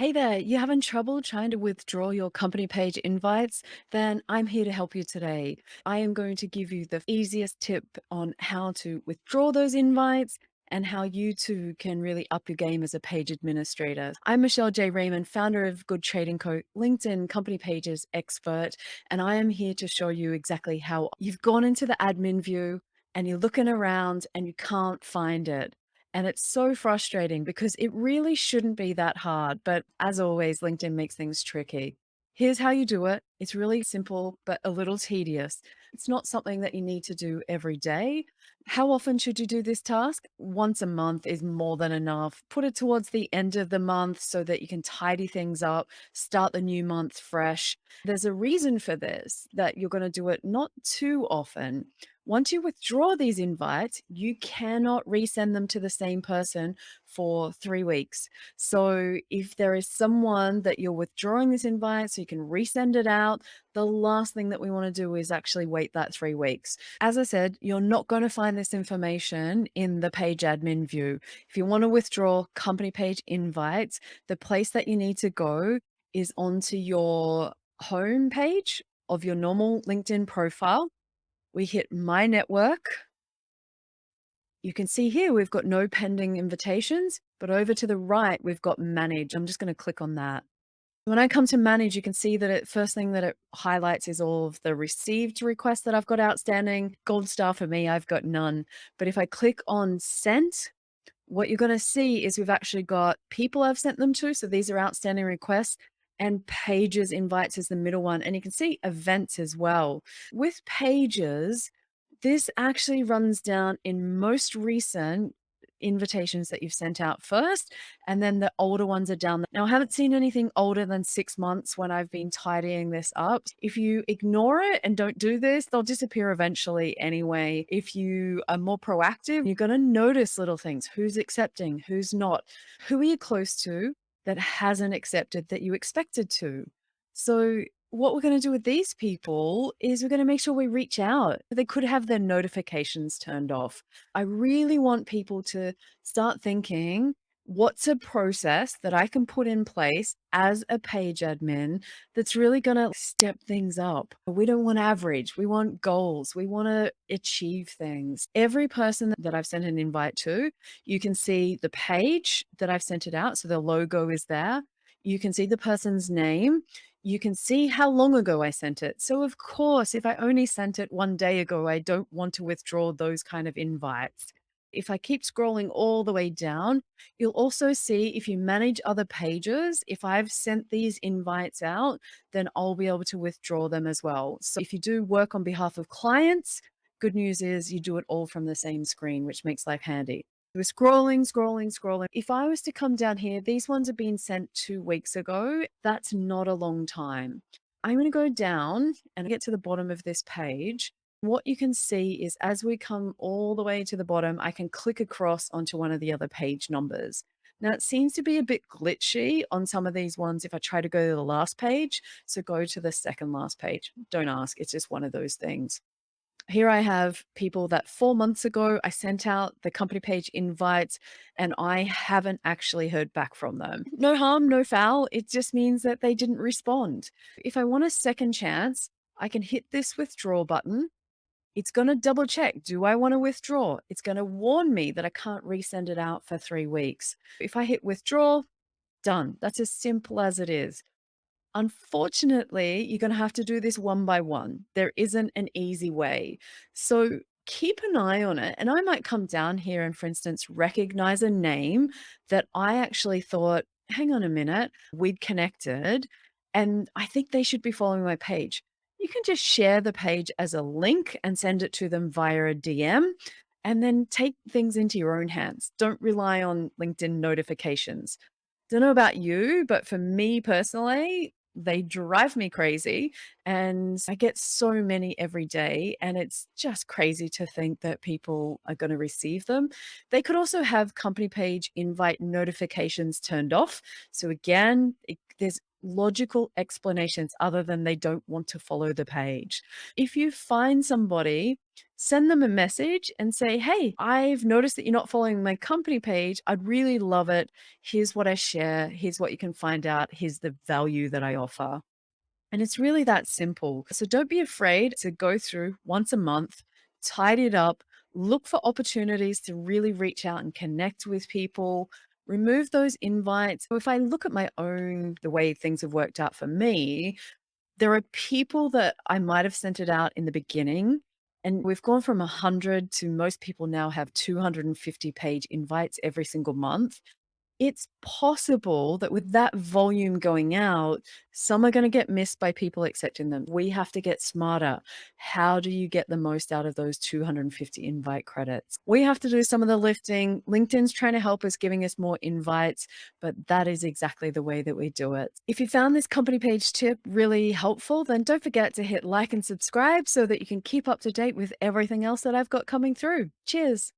Hey there, you having trouble trying to withdraw your company page invites? Then I'm here to help you today. I am going to give you the easiest tip on how to withdraw those invites and how you too can really up your game as a page administrator. I'm Michelle J. Raymond, founder of Good Trading Co., LinkedIn company pages expert, and I am here to show you exactly how you've gone into the admin view and you're looking around and you can't find it. And it's so frustrating because it really shouldn't be that hard. But as always, LinkedIn makes things tricky. Here's how you do it. It's really simple, but a little tedious. It's not something that you need to do every day. How often should you do this task? Once a month is more than enough. Put it towards the end of the month so that you can tidy things up, start the new month fresh. There's a reason for this, that you're going to do it not too often. Once you withdraw these invites, you cannot resend them to the same person for 3 weeks. So if there is someone that you're withdrawing this invite so you can resend it out, the last thing that we want to do is actually wait that 3 weeks. As I said, you're not going to find this information in the page admin view. If you want to withdraw company page invites, the place that you need to go is onto your home page of your normal LinkedIn profile. We hit My Network. You can see here we've got no pending invitations, but over to the right, we've got Manage. I'm just going to click on that. When I come to Manage, you can see that first thing that it highlights is all of the received requests that I've got outstanding. Gold star for me, I've got none. But if I click on Sent, what you're going to see is we've actually got people I've sent them to. So these are outstanding requests, and pages invites is the middle one. And you can see events as well. With pages, this actually runs down in most recent invitations that you've sent out first, and then the older ones are down. Now, I haven't seen anything older than 6 months when I've been tidying this up. If you ignore it and don't do this, they'll disappear eventually anyway. If you are more proactive, you're going to notice little things: who's accepting, who's not, who are you close to that hasn't accepted that you expected to. So what we're going to do with these people is we're going to make sure we reach out. They could have their notifications turned off. I really want people to start thinking, what's a process that I can put in place as a page admin that's really going to step things up? We don't want average. We want goals. We want to achieve things. Every person that I've sent an invite to, you can see the page that I've sent it out. So the logo is there. You can see the person's name. You can see how long ago I sent it. So of course, if I only sent it one day ago, I don't want to withdraw those kind of invites. If I keep scrolling all the way down, you'll also see if you manage other pages, if I've sent these invites out, then I'll be able to withdraw them as well. So if you do work on behalf of clients, good news is you do it all from the same screen, which makes life handy. We're scrolling, scrolling, scrolling. If I was to come down here, these ones have been sent 2 weeks ago. That's not a long time. I'm going to go down and get to the bottom of this page. What you can see is as we come all the way to the bottom, I can click across onto one of the other page numbers. Now, it seems to be a bit glitchy on some of these ones if I try to go to the last page. So go to the second last page. Don't ask. It's just one of those things. Here I have people that 4 months ago I sent out the company page invites and I haven't actually heard back from them. No harm, no foul. It just means that they didn't respond. If I want a second chance, I can hit this withdraw button. It's going to double check. Do I want to withdraw? It's going to warn me that I can't resend it out for 3 weeks. If I hit withdraw, done. That's as simple as it is. Unfortunately, you're going to have to do this one by one. There isn't an easy way. So keep an eye on it. And I might come down here and, for instance, recognize a name that I actually thought, hang on a minute, we'd connected, and I think they should be following my page. You can just share the page as a link and send it to them via a DM, and then take things into your own hands. Don't rely on LinkedIn notifications. Don't know about you, but for me personally, they drive me crazy, and I get so many every day, and it's just crazy to think that people are going to receive them. They could also have company page invite notifications turned off. So again, there's logical explanations other than they don't want to follow the page. If you find somebody, send them a message and say, "Hey, I've noticed that you're not following my company page. I'd really love it. Here's what I share. Here's what you can find out. Here's the value that I offer." And it's really that simple. So don't be afraid to go through once a month, tidy it up, look for opportunities to really reach out and connect with people, remove those invites. So if I look at my own, the way things have worked out for me, there are people that I might have sent it out in the beginning. And we've gone from 100 to most people now have 250-page invites every single month. It's possible that with that volume going out, some are gonna get missed by people accepting them. We have to get smarter. How do you get the most out of those 250 invite credits? We have to do some of the lifting. LinkedIn's trying to help us, giving us more invites, but that is exactly the way that we do it. If you found this company page tip really helpful, then don't forget to hit like and subscribe so that you can keep up to date with everything else that I've got coming through. Cheers.